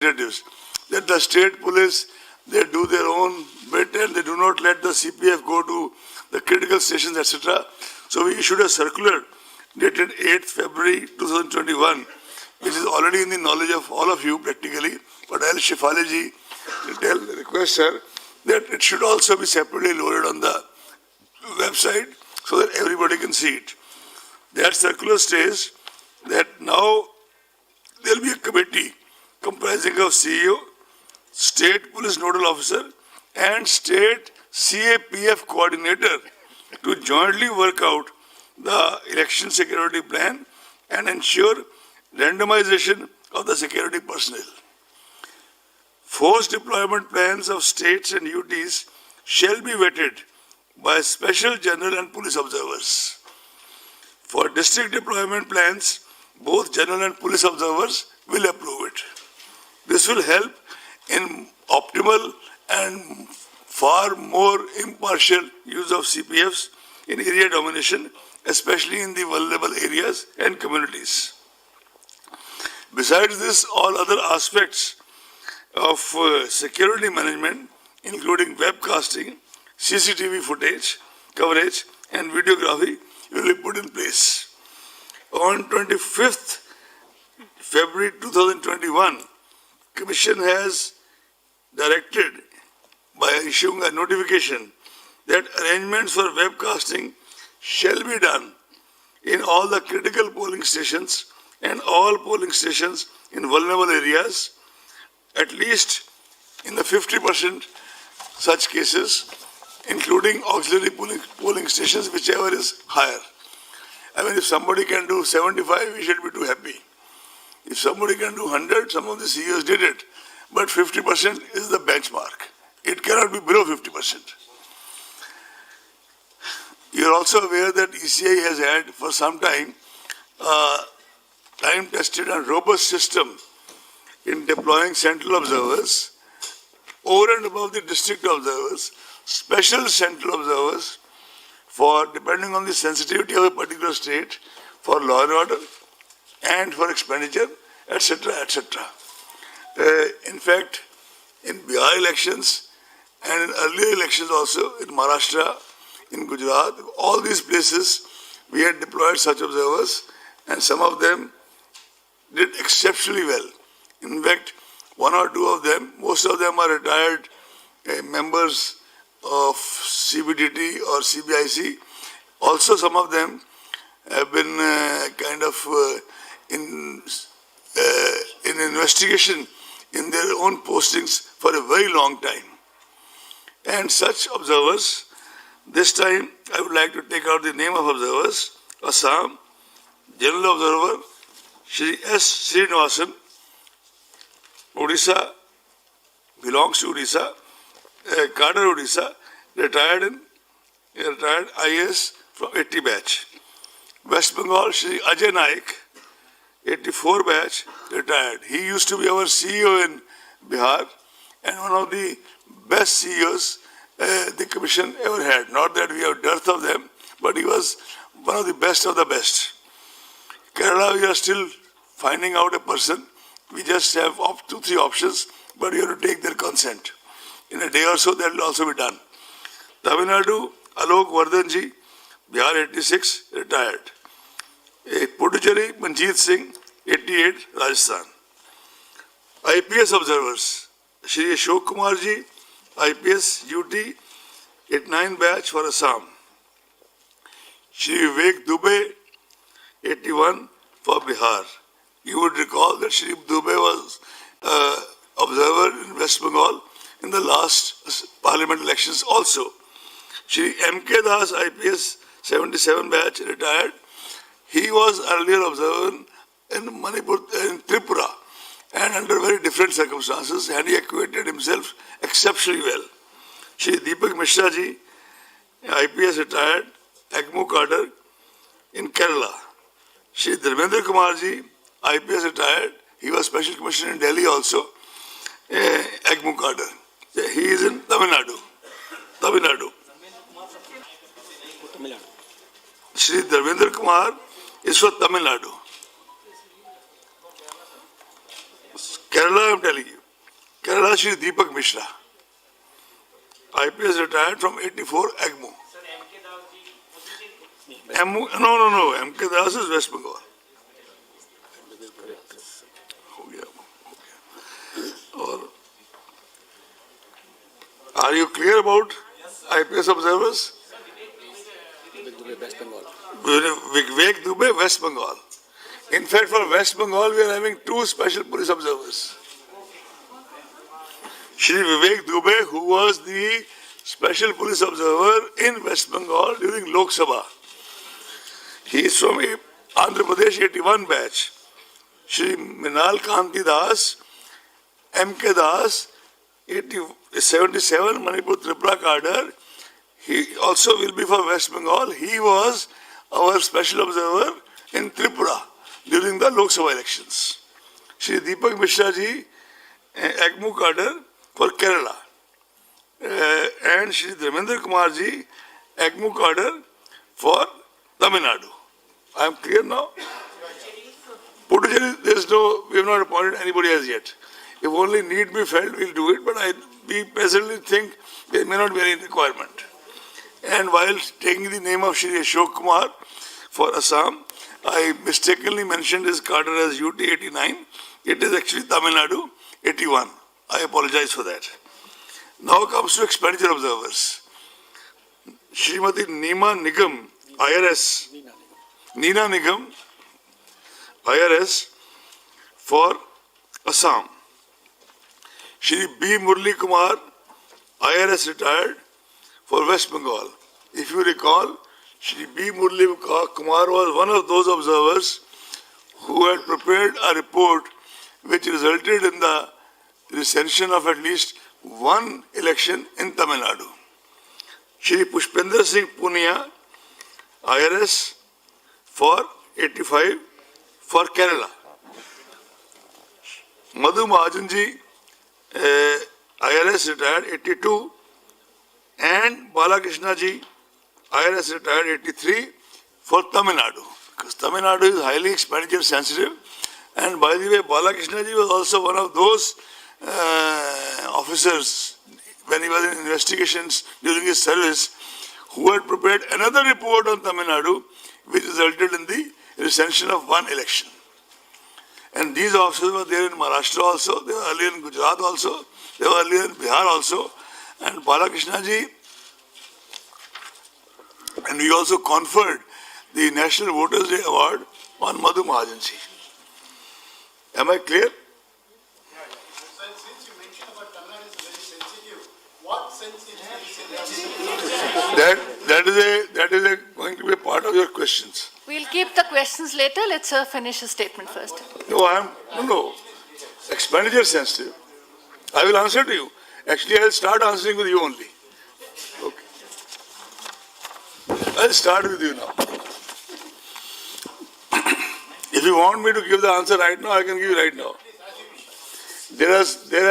representatives, that the state police, they do their own bit and they do not let the CPF go to the critical stations, etc. So we issued a circular dated 8th February 2021, which is already in the knowledge of all of you practically, but I'll Shefali request her that it should also be separately loaded on the website so that everybody can see it. That circular states that now there will be a committee comprising of CEO, State Police Nodal Officer and State CAPF Coordinator to jointly work out the election security plan and ensure randomization of the security personnel. Force deployment plans of states and UTs shall be vetted by special general and police observers. For district deployment plans, both general and police observers will approve it. This will help in optimal and far more impartial use of CPFs in area domination, especially in the vulnerable areas and communities. Besides this, all other aspects of security management, including webcasting, CCTV footage, coverage, and videography, will be put in place. On 25th February 2021, Commission has directed by issuing a notification that arrangements for webcasting shall be done in all the critical polling stations and all polling stations in vulnerable areas, at least in the 50% such cases, including auxiliary polling stations, whichever is higher. I mean, if somebody can do 75, we should be too happy. If somebody can do 100, some of the CEOs did it, but 50% is the benchmark. It cannot be below 50%. You are also aware that ECI has had for some time a time-tested and robust system in deploying central observers over and above the district observers, special central observers for, depending on the sensitivity of a particular state, for law and order and for expenditure, etc., etc. In fact, in Bihar elections and in earlier elections also, in Maharashtra, in Gujarat, all these places, we had deployed such observers and some of them did exceptionally well. In fact, one or two of them, most of them are retired members of CBDT or CBIC. Also, some of them have been in investigation in their own postings for a very long time. And such observers, this time I would like to take out the name of observers. Assam, General Observer, Shri S. Srinivasan, Odisha, belongs to Odisha, Cadre Odisha, retired IAS from 80 batch. West Bengal, Shri Ajay Naik, 84 batch, retired. He used to be our CEO in Bihar and one of the best CEOs the Commission ever had. Not that we have dearth of them, but he was one of the best of the best. Kerala, we are still finding out a person. We just have 2-3 options, but you have to take their consent. In a day or so, that will also be done. Tamil Nadu, Alok Vardhanji, Bihar 86, retired. Puducherry, Manjeet Singh, 88, Rajasthan. IPS observers, Shri Ashok Kumarji, IPS UT, 89 batch for Assam. Shri Vivek Dubey, 81 for Bihar. You would recall that Shri Dubey was observer in West Bengal in the last parliament elections also. Shri M.K. Das, IPS 77 batch, retired. He was earlier observer in Manipur, in Tripura, and under very different circumstances, and he acquitted himself exceptionally well. Shri Deepak Mishra ji, IPS retired, AGMO cadre in Kerala. Shri Dharmendra Kumar ji, IPS retired, he was Special Commissioner in Delhi also, AGMO cadre. He is in Tamil Nadu. Tamil Nadu. Shri Dharmendra Kumar is for Tamil Nadu. Kerala, I am telling you. Kerala, Shri Deepak Mishra. IPS retired from 84 AGMO. No. MK Das is West Bengal. Are you clear about IPS observers? West Bengal. Vivek Dubey, West Bengal. In fact, for West Bengal, we are having two special police observers. Shri Vivek Dubey, who was the special police observer in West Bengal during Lok Sabha. He is from Andhra Pradesh 81 batch. Shri Minal Kanti Das, MK Das, 77 Manipur Tripura cadre. He also will be for West Bengal. He was our special observer in Tripura during the Lok Sabha elections. Shri Deepak Mishra ji, AGMO cadre for Kerala. And Shri Dharmendra Kumar ji, AGMO cadre for Tamil Nadu. I am clear now? Puducherry, we have not appointed anybody as yet. If only need be felt, we will do it, but we presently think there may not be any requirement. And while taking the name of Shri Ashok Kumar for Assam, I mistakenly mentioned his cadre as UT 89. It is actually Tamil Nadu 81. I apologize for that. Now comes to expenditure observers. Srimati Neema Nigam, IRS. Neena Nigam, IRS for Assam. Shri B. Murli Kumar, IRS retired for West Bengal. If you recall, Shri B. Murli Kumar was one of those observers who had prepared a report which resulted in the recension of at least one election in Tamil Nadu. Shri Pushpendra Singh Punia, IRS for 85 for Kerala. Madhu Mahajanji, IRS retired 82, and Balakrishna ji, IRS retired 83 for Tamil Nadu. Because Tamil Nadu is highly expenditure sensitive, and by the way, Balakrishna ji was also one of those officers when he was in investigations during his service who had prepared another report on Tamil Nadu which resulted in the recension of one election. And these officers were there in Maharashtra also, they were earlier in Gujarat also, they were earlier in Bihar also, and Balakrishna ji, and we also conferred the National Voters Day Award on Madhu Mahajan ji. Am I clear? Since you mentioned about Tamil Nadu is very sensitive, what sensitivity That is going to be a part of your questions. We'll keep the questions later. Let's finish his statement first. No. Expenditure sensitive. I will answer to you. Actually, I'll start answering with you only. Okay. I'll start with you now. If you want me to give the answer right now, I can give you right now. There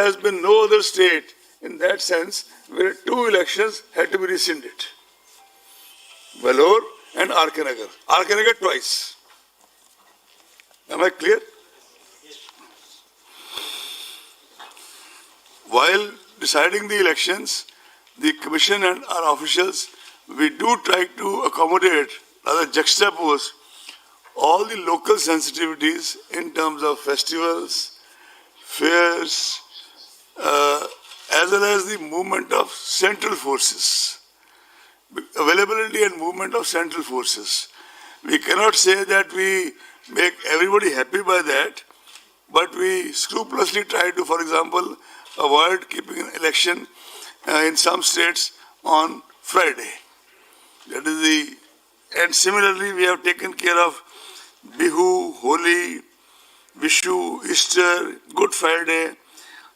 has been no other state in that sense where two elections had to be rescinded. Vellore and R.K. Nagar. R.K. Nagar twice. Am I clear? While deciding the elections, the Commission and our officials, we do try to accommodate, rather juxtapose, all the local sensitivities in terms of festivals, fairs, as well as the movement of central forces, availability and movement of central forces. We cannot say that we make everybody happy by that, but we scrupulously try to, for example, avoid keeping an election in some states on Friday. That is and similarly we have taken care of Bihu, Holi, Vishu, Easter, Good Friday,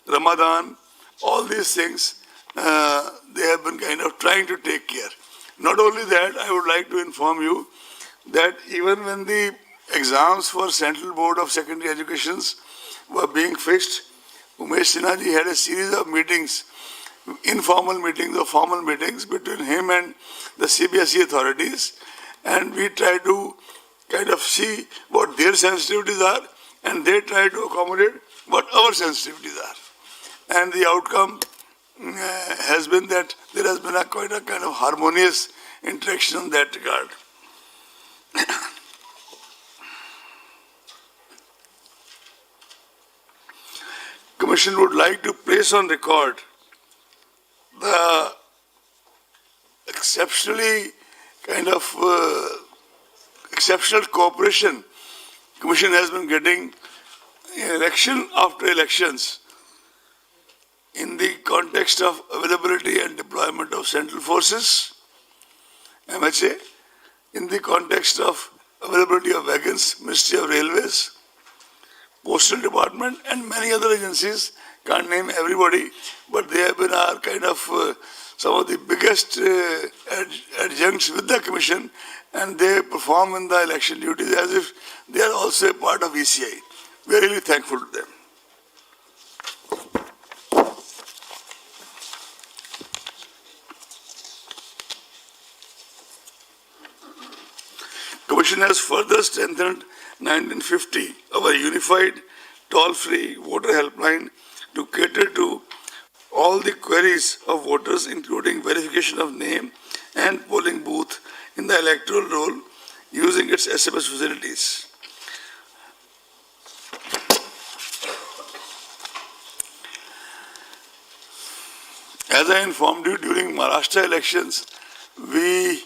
Ramadan, all these things, they have been kind of trying to take care. Not only that, I would like to inform you that even when the exams for Central Board of Secondary Educations were being fixed, Umesh Sinha ji had a series of meetings, informal meetings or formal meetings between him and the CBSE authorities, and we try to kind of see what their sensitivities are, and they try to accommodate what our sensitivities are. and the outcome has been that there has been quite a kind of harmonious interaction in that regard. Commission would like to place on record the exceptional cooperation Commission has been getting election after elections in the context of availability and deployment of central forces, MHA, in the context of availability of wagons, Ministry of Railways, Postal Department, and many other agencies. Can't name everybody, but they have been our kind of some of the biggest adjuncts with the Commission, and they perform in the election duties as if they are also a part of ECI. We are really thankful to them. Commission has further strengthened 1950, our unified toll-free voter helpline, to cater to all the queries of voters, including verification of name and polling booth in the electoral roll using its SMS facilities. As I informed you during Maharashtra elections, the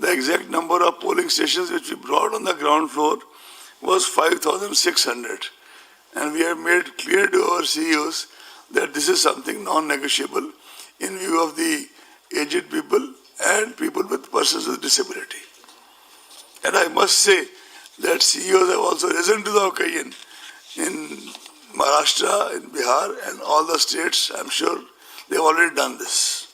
exact number of polling stations which we brought on the ground floor was 5,600. And we have made clear to our CEOs that this is something non-negotiable in view of the aged people and people with persons with disability. And I must say that CEOs have also risen to the occasion in Maharashtra, in Bihar, and all the states. I'm sure they've already done this.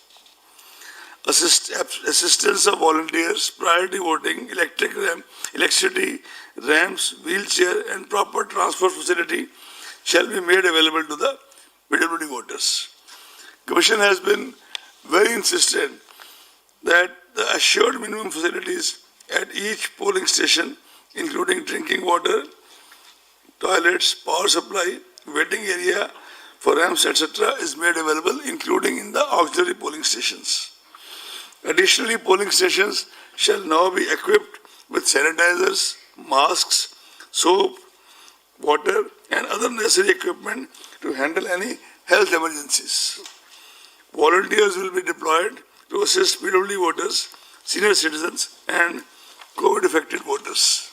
Assistance of volunteers, priority voting, electricity, ramps, wheelchair, and proper transport facility shall be made available to the PWD voters. Commission has been very insistent that the assured minimum facilities at each polling station, including drinking water, toilets, power supply, waiting area for ramps, etc., is made available, including in the auxiliary polling stations. Additionally, polling stations shall now be equipped with sanitizers, masks, soap, water, and other necessary equipment to handle any health emergencies. Volunteers will be deployed to assist PWD voters, senior citizens, and COVID-affected voters.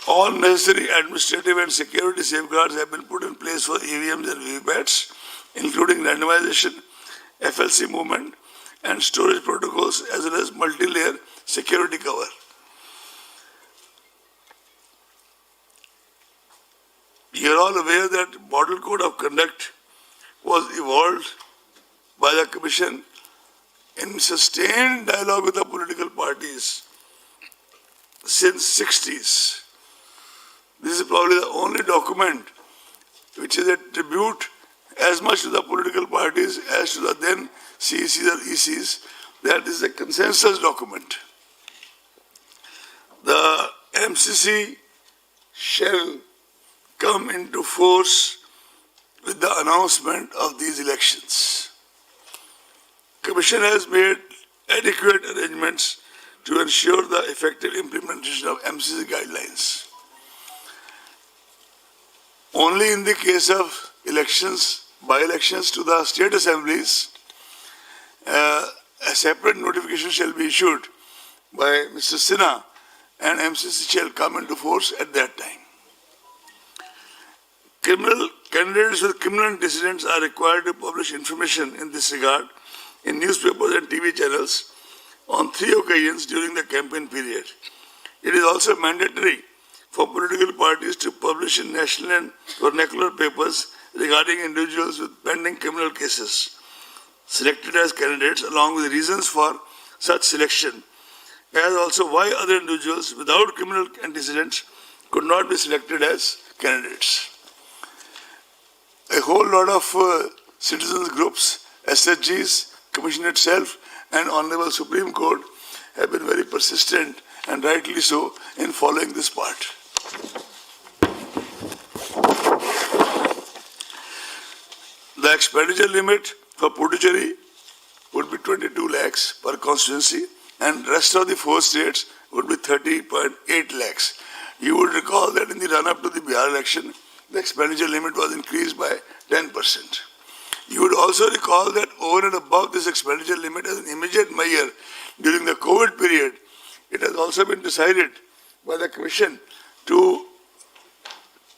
All necessary administrative and security safeguards have been put in place for EVMs and VVPATs, including randomization, FLC movement, and storage protocols, as well as multi-layer security cover. You are all aware that Model Code of Conduct was evolved by the Commission in sustained dialogue with the political parties since 60s. This is probably the only document which is a tribute as much to the political parties as to the then CECs or ECs. That is a consensus document. The MCC shall come into force with the announcement of these elections. Commission has made adequate arrangements to ensure the effective implementation of MCC guidelines. Only in the case of elections, by-elections to the state assemblies, a separate notification shall be issued by Mr. Sinha, and MCC shall come into force at that time. Candidates with criminal antecedents are required to publish information in this regard in newspapers and TV channels on 3 occasions during the campaign period. It is also mandatory for political parties to publish in national and vernacular papers regarding individuals with pending criminal cases selected as candidates, along with reasons for such selection, as also why other individuals without criminal antecedents could not be selected as candidates. A whole lot of citizens groups, SHGs, Commission itself, and Honorable Supreme Court have been very persistent, and rightly so, in following this part. expenditure limit for Puducherry would be 22 lakhs per constituency, and rest of the 4 states would be 30.8 lakhs. You would recall that in the run-up to the Bihar election, the expenditure limit was increased by 10%. You would also recall that over and above this expenditure limit as an immediate measure during the COVID period, it has also been decided by the Commission to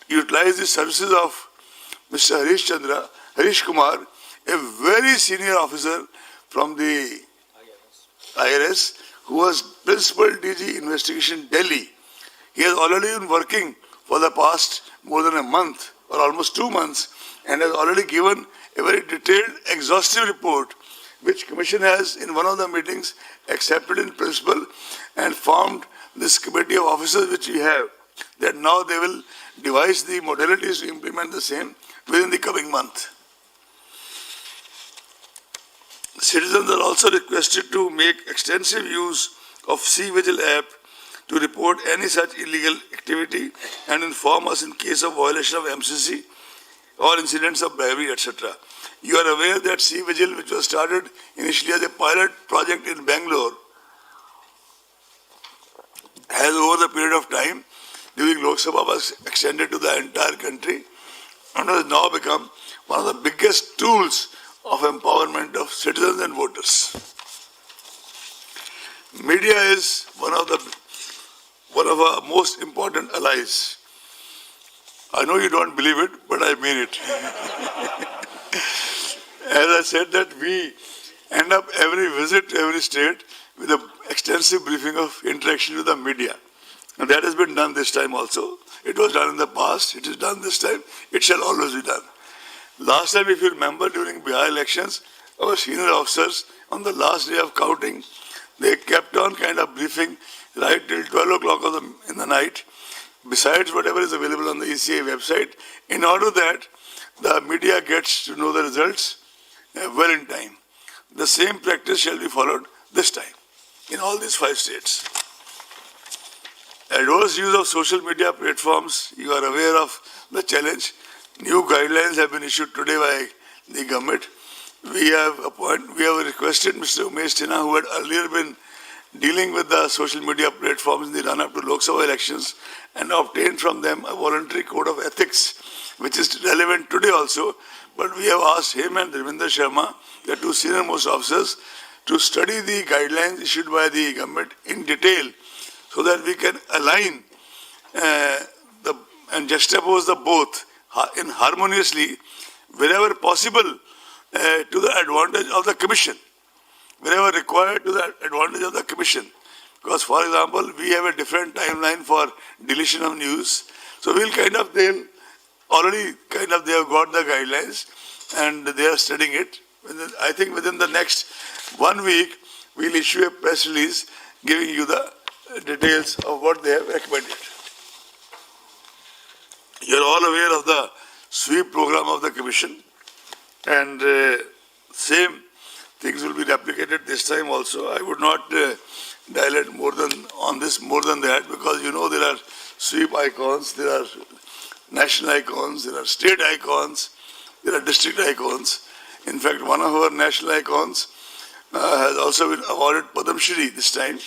utilize the services of Mr. Harish Kumar, a very senior officer from the IRS, who was Principal DG Investigation Delhi. He has already been working for the past more than a month or almost 2 months and has already given a very detailed, exhaustive report which Commission has in one of the meetings accepted in principle and formed this committee of officers which we have, that now they will devise the modalities to implement the same within the coming month. Citizens are also requested to make extensive use of C-Vigil app to report any such illegal activity and inform us in case of violation of MCC or incidents of bribery, etc. You are aware that C-Vigil, which was started initially as a pilot project in Bangalore, has over the period of time during Lok Sabha was extended to the entire country and has now become one of the biggest tools of empowerment of citizens and voters. Media is one of our most important allies. I know you don't believe it, but I mean it. As I said that we end up every visit to every state with an extensive briefing of interaction with the media. And that has been done this time also. It was done in the past, it is done this time, it shall always be done. Last time, if you remember, during Bihar elections, our senior officers, on the last day of counting, they kept on kind of briefing right till 12 o'clock in the night, besides whatever is available on the ECA website, in order that the media gets to know the results well in time. The same practice shall be followed this time in all these 5 states. Adverse use of social media platforms, you are aware of the challenge. New guidelines have been issued today by the government. We have requested Mr. Umesh Sinha, who had earlier been dealing with the social media platforms in the run-up to Lok Sabha elections, and obtained from them a voluntary code of ethics, which is relevant today also. But we have asked him and Ravinder Sharma, the 2 senior-most officers, to study the guidelines issued by the government in detail so that we can align and juxtapose the both in harmoniously wherever possible to the advantage of the Commission, wherever required to the advantage of the Commission. Because, for example, we have a different timeline for deletion of news. So they have got the guidelines and they are studying it. I think within the next 1 week, we'll issue a press release giving you the details of what they have recommended. You're all aware of the sweep program of the Commission, and same things will be replicated this time also. I would not dilate more than that, because you know there are sweep icons, there are national icons, there are state icons, there are district icons. In fact, one of our national icons has also been awarded Padma Shri this time.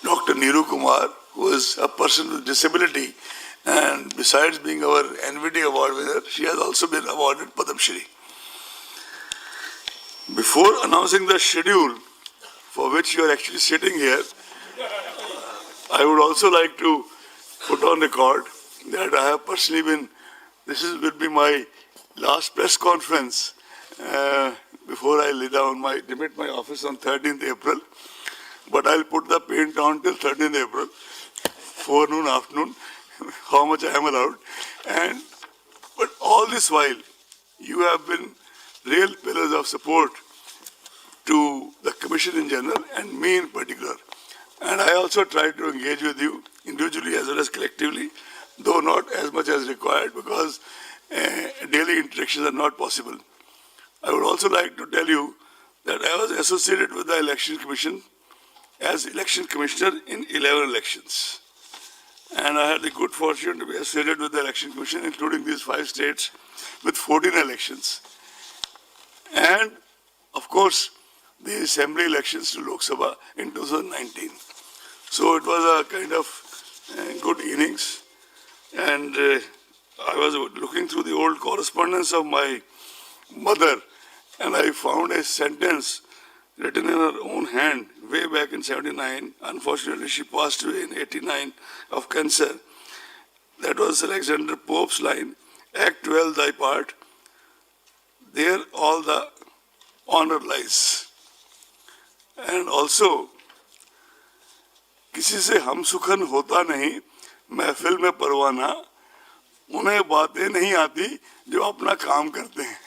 Dr. Neeru Kumar, who is a person with disability, and besides being our NVD award winner, she has also been awarded Padma Shri. Before announcing the schedule for which you are actually sitting here, I would also like to put on record that I have personally will be my last press conference before I demit my office on 13th April. But I'll put the paint on till 13th April, forenoon, afternoon, how much I am allowed. But all this while, you have been real pillars of support to the Commission in general and me in particular. And I also try to engage with you individually as well as collectively, though not as much as required, because daily interactions are not possible. I would also like to tell you that I was associated with the Election Commission as Election Commissioner in 11 elections. And I had the good fortune to be associated with the Election Commission, including these 5 states, with 14 elections. And, of course, the assembly elections to Lok Sabha in 2019. So it was a kind of good innings. And I was looking through the old correspondence of my mother, and I found a sentence written in her own hand way back in 79. Unfortunately, she passed away in 89 of cancer. That was Alexander Pope's line, Act 12 thy part, there all the honor lies. And also, किसी से हम सुखन होता नहीं, महफिल में परवाना, उन्हें बातें नहीं आती जो अपना काम करते हैं.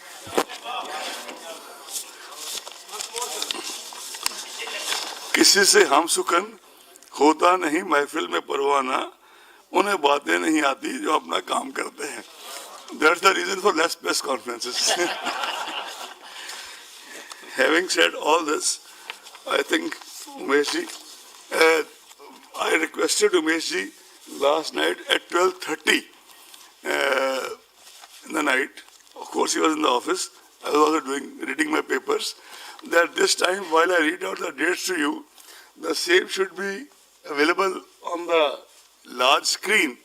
किसी से हम सुखन होता नहीं, महफिल में परवाना, उन्हें बातें नहीं आती जो अपना काम करते हैं. That's the reason for less press conferences. Having said all this, I think Umeshji, I requested Umeshji last night at 12:30 in the night. Of course, he was in the office. I was also reading my papers. That this time, while I read out the dates to you, the same should be available on the large screen,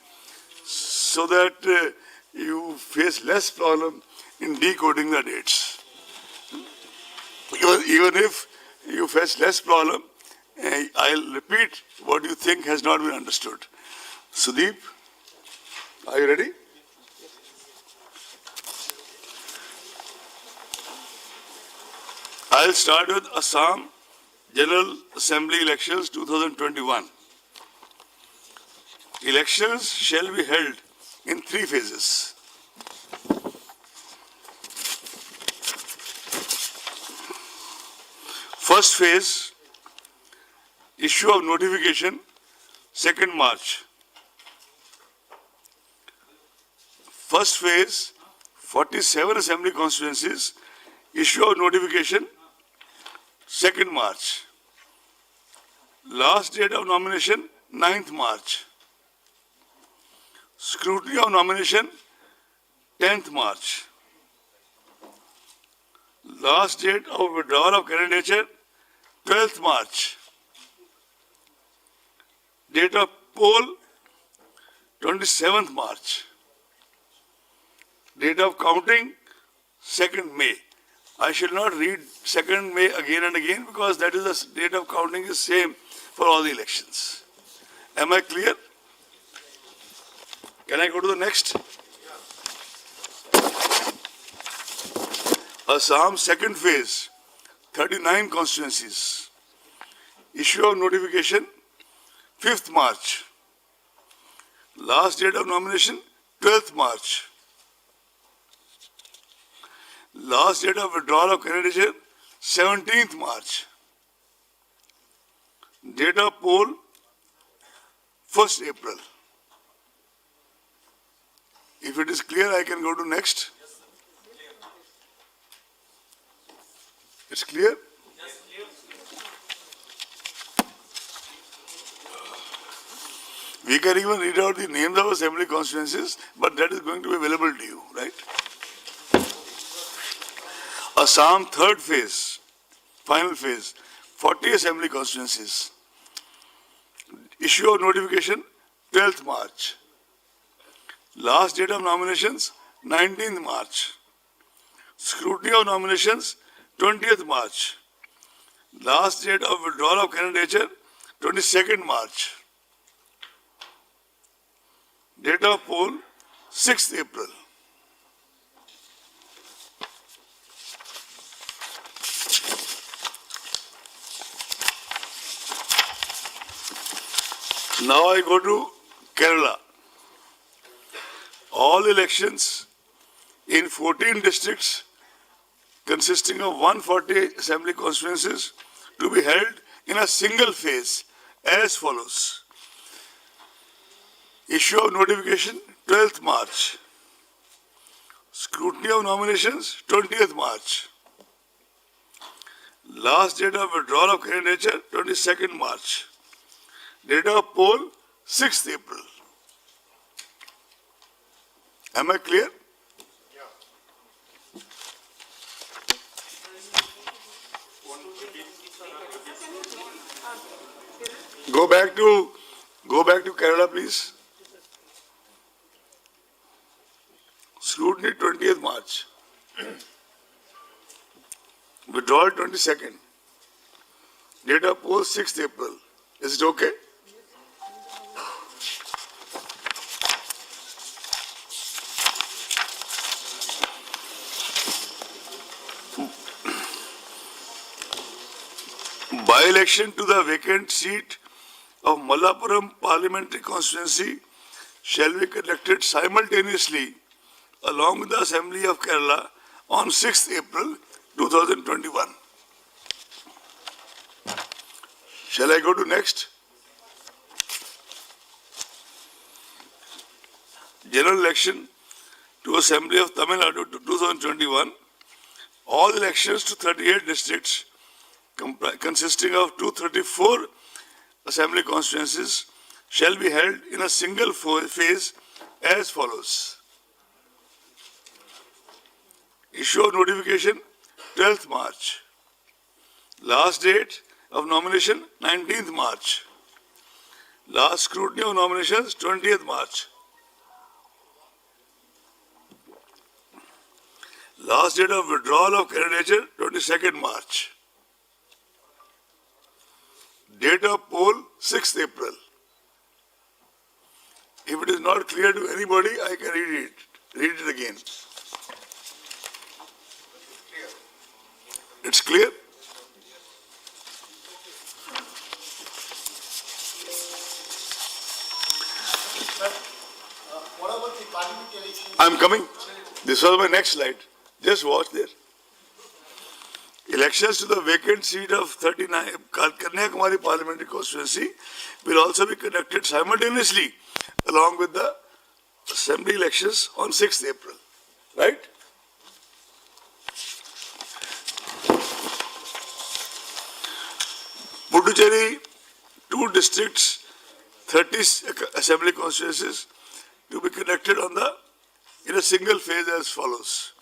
so that you face less problem in decoding the dates. Even if you face less problem, I'll repeat what you think has not been understood. Sudeep, are you ready? I'll start with Assam General Assembly elections 2021. Elections shall be held in 3 phases. First phase, issue of notification, 2nd March. First phase, 47 assembly constituencies, issue of notification, 2nd March. Last date of nomination, 9th March. Scrutiny of nomination, 10th March. Last date of withdrawal of candidature, 12th March. Date of poll, 27th March. Date of counting, 2nd May. I shall not read 2nd May again and again because that is the date of counting is same for all the elections. Am I clear? Can I go to the next? Assam second phase, 39 constituencies. Issue of notification, 5th March. Last date of nomination, 12th March. Last date of withdrawal of candidature, 17th March. Date of poll, 1st April. If it is clear, I can go to next. It's clear? We can even read out the names of assembly constituencies, but that is going to be available to you, right? Assam third phase, final phase, 40 assembly constituencies. Issue of notification, 12th March. Last date of nominations, 19th March. Scrutiny of nominations, 20th March. Last date of withdrawal of candidature, 22nd March. Date of poll, 6th April. Now I go to Kerala. All elections in 14 districts consisting of 140 assembly constituencies to be held in a single phase as follows. Issue of notification, 12th March. Scrutiny of nominations, 20th March. Last date of withdrawal of candidature, 22nd March. Date of poll, 6th April. Am I clear? Go back to Kerala, please. Scrutiny 20th March. Withdrawal 22nd. Date of poll 6th April. Is it okay? By-election to the vacant seat of Malappuram Parliamentary Constituency shall be conducted simultaneously along with the Assembly of Kerala on 6th April 2021. Shall I go to next? General election to Assembly of Tamil Nadu to 2021. All elections to 38 districts consisting of 234 assembly constituencies shall be held in a single phase as follows. Issue of notification 12th March. Last date of nomination 19th March. Last scrutiny of nominations 20th March. Last date of withdrawal of candidature 22nd March. Date of poll 6th April. If it is not clear to anybody, I can read it again. It's clear? What about the parliament election? I'm coming. This was my next slide. Just watch there. Elections to the vacant seat of 39 Kanyakumari Parliamentary Constituency will also be conducted simultaneously along with the assembly elections on 6th April. Right? Puducherry, 2 districts, 30 assembly constituencies to be conducted in a single phase as follows.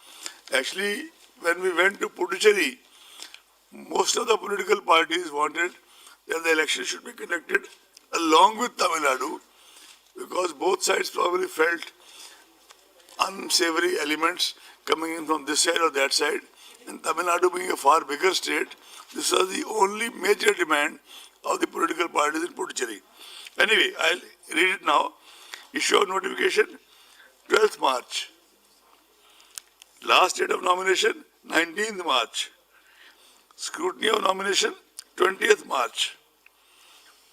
Actually, when we went to Puducherry, most of the political parties wanted that the election should be conducted along with Tamil Nadu because both sides probably felt unsavory elements coming in from this side or that side. And Tamil Nadu being a far bigger state, this was the only major demand of the political parties in Puducherry. Anyway, I'll read it now. Issue of notification 12th March. Last date of nomination 19th March. Scrutiny of nomination 20th March.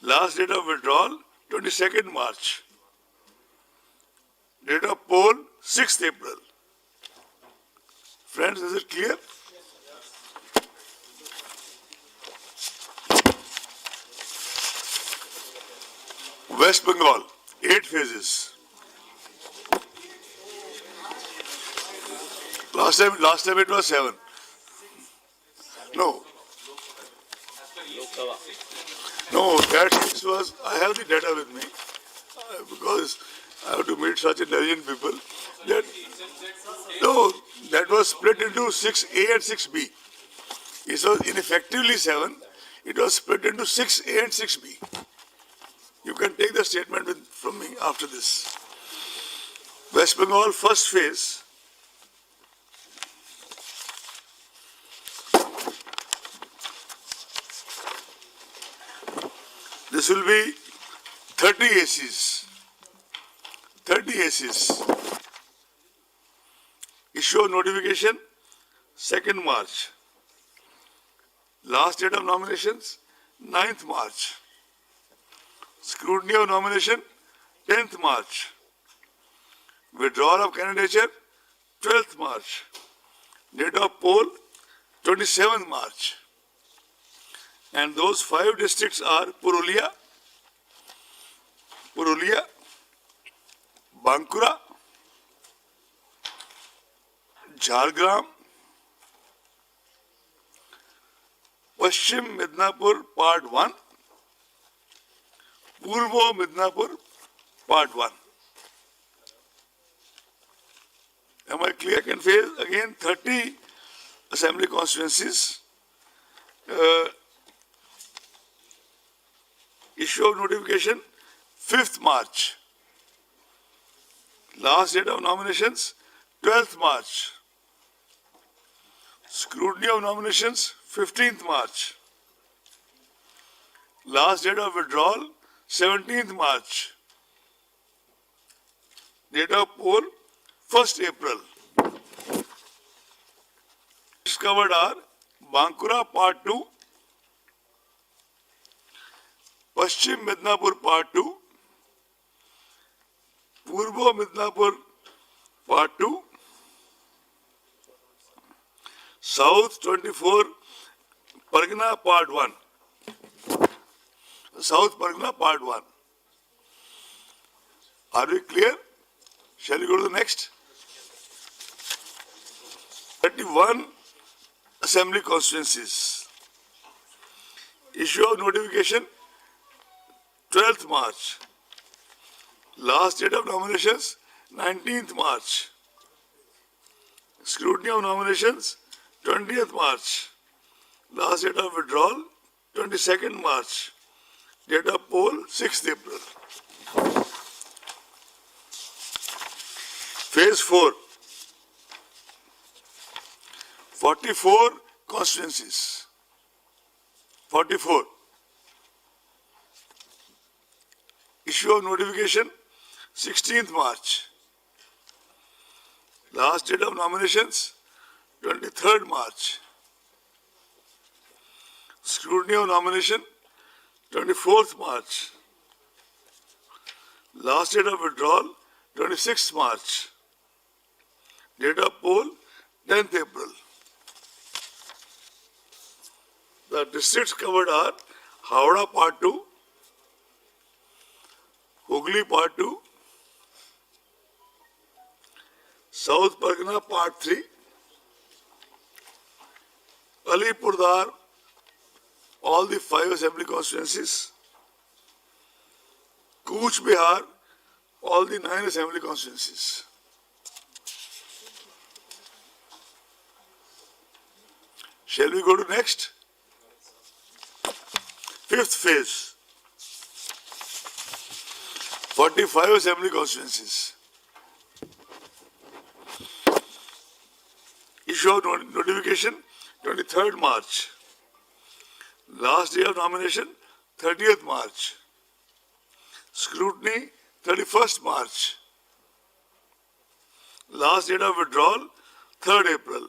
Last date of withdrawal 22nd March. Date of poll 6th April. Friends, is it clear? West Bengal, 8 phases. Last time it was 7. No, that case was, I have the data with me because I have to meet such intelligent people. That was split into 6A and 6B. It was ineffectively 7. It was split into 6A and 6B. You can take the statement from me after this. West Bengal, first phase. This will be 30 ACs. 30 ACs. Issue of notification 2nd March. Last date of nominations 9th March. Scrutiny of nomination 10th March. Withdrawal of candidature 12th March. Date of poll 27th March. And those 5 districts are Purulia, Bankura, Jhargram, Paschim Midnapur Part 1, Purvo Midnapur Part 1. Am I clear? Second phase, again 30 assembly constituencies. Issue of notification 5th March. Last date of nominations 12th March. Scrutiny of nominations 15th March. Last date of withdrawal 17th March. Date of poll 1st April. Covered are Bankura Part 2, Paschim Midnapur Part 2, Purbo Midnapur Part 2, South 24 Pargana Part 1. South Pargana Part 1. Are we clear? Shall we go to the next? 31 assembly constituencies. Issue of notification 12th March. Last date of nominations 19th March. Scrutiny of nominations 20th March. Last date of withdrawal 22nd March. Date of poll 6th April. Phase 4. 44 constituencies. 44. Issue of notification 16th March. Last date of nominations 23rd March. Scrutiny of nomination 24th March. Last date of withdrawal 26th March. Date of poll 10th April. The districts covered are Howrah Part 2, Hooghly Part 2, South Pargana Part 3, Alipurdar, all the 5 assembly constituencies, Cooch Behar, all the 9 assembly constituencies. Shall we go to next? 5th phase. 45 assembly constituencies. Issue of notification 23rd March. Last day of nomination 30th March. Scrutiny 31st March. Last date of withdrawal 3rd April.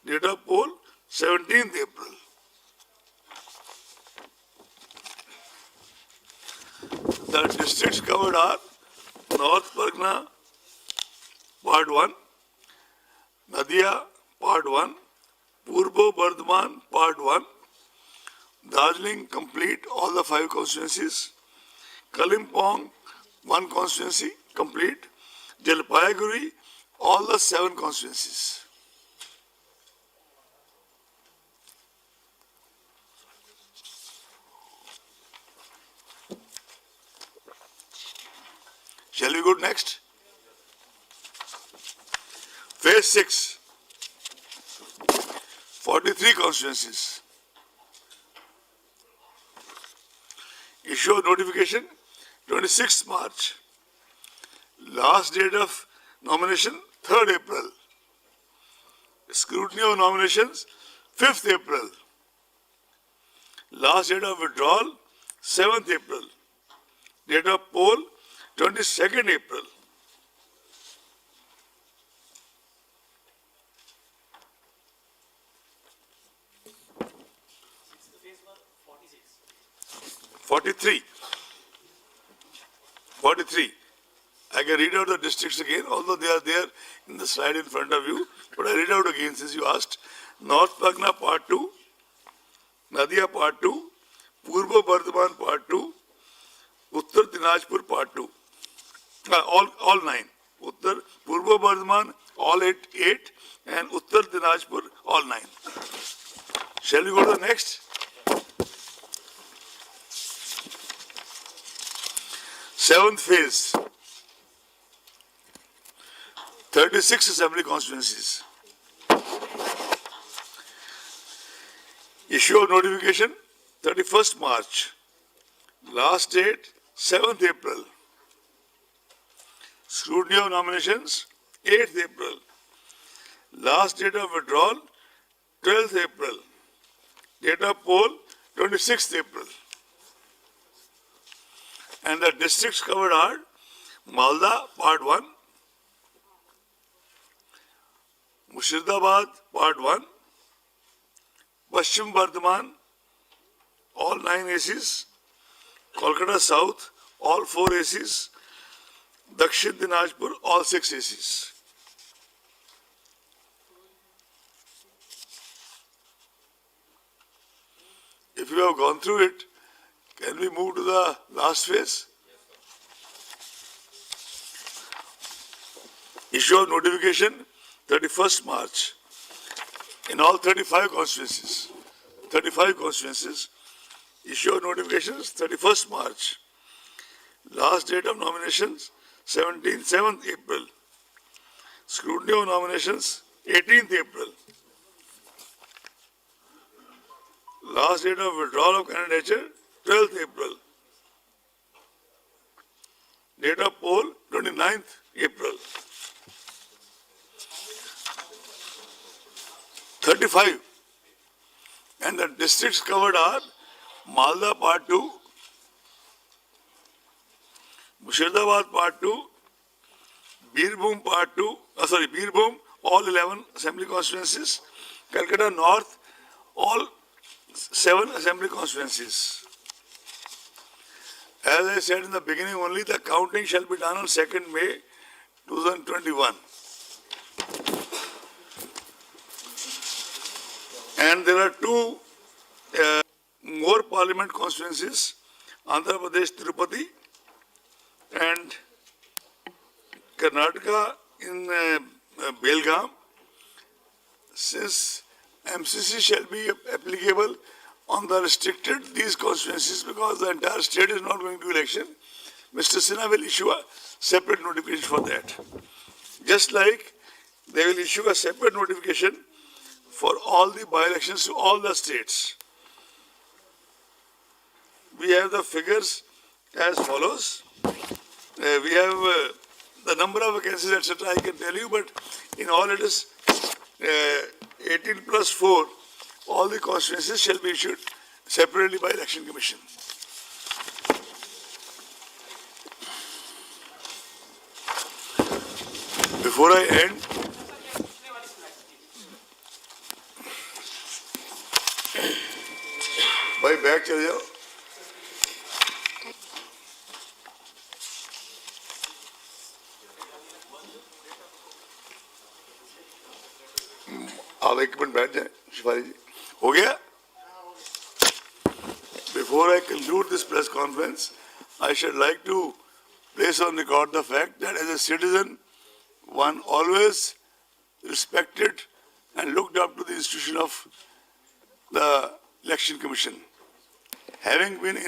Date of poll 17th April. The districts covered are North Pargana Part 1, Nadia Part 1, Purbo Bardhaman Part 1, Darjeeling complete all the 5 constituencies, Kalimpong 1 constituency complete, Jalpaiguri all the 7 constituencies. Shall we go next? Phase 6. 43 constituencies. Issue of notification 26th March. Last date of nomination 3rd April. Scrutiny of nominations 5th April. Last date of withdrawal 7th April. Date of poll 22nd April. Forty-three. I can read out the districts again, although they are there in the slide in front of you. But I read out again since you asked. North Pargana Part 2, Nadia Part 2, Purbo Bardhaman Part 2, Uttar Dinajpur Part 2. All 9. Uttar, Purbo Bardhaman, all 8, and Uttar Dinajpur, all 9. Shall we go to the next? 7th phase. 36 assembly constituencies. Issue of notification 31st March. Last date 7th April. Scrutiny of nominations 8th April. Last date of withdrawal 12th April. Date of poll 26th April. And the districts covered are Malda Part 1, Murshidabad Part 1, Paschim Bardhaman all 9 ACs, Kolkata South all 4 ACs, Dakshin Dinajpur all 6 ACs. If you have gone through it, can we move to the last phase? Issue of notification 31st March in all 35 constituencies. 35 constituencies. Issue of notifications 31st March. Last date of nominations 7th April. Scrutiny of nominations 18th April. Last date of withdrawal of candidature 12th April. Date of poll 29th April. 35. And the districts covered are Malda Part 2, Murshidabad Part 2, Birbhum Part 2, Birbhum, all 11 assembly constituencies, Calcutta North, all 7 assembly constituencies. As I said in the beginning only, the counting shall be done on 2nd May 2021. And there are 2 more parliament constituencies, Andhra Pradesh Tirupati and Karnataka in Belgaum. Since MCC shall be applicable on the restricted these constituencies because the entire state is not going to election, Mr. Sinha will issue a separate notification for that. Just like they will issue a separate notification for all the by-elections to all the states. We have the figures as follows. We have the number of vacancies, etc. I can tell you, but in all it is 18 plus 4. All the constituencies shall be issued separately by Election Commission. Before I end, भाई bag चले जाओ. आप 1 minute बैठ जाए शिफाली जी. हो गया? Before I conclude this press conference, I should like to place on record the fact that as a citizen, one always respected and looked up to the institution of the Election Commission. Having been in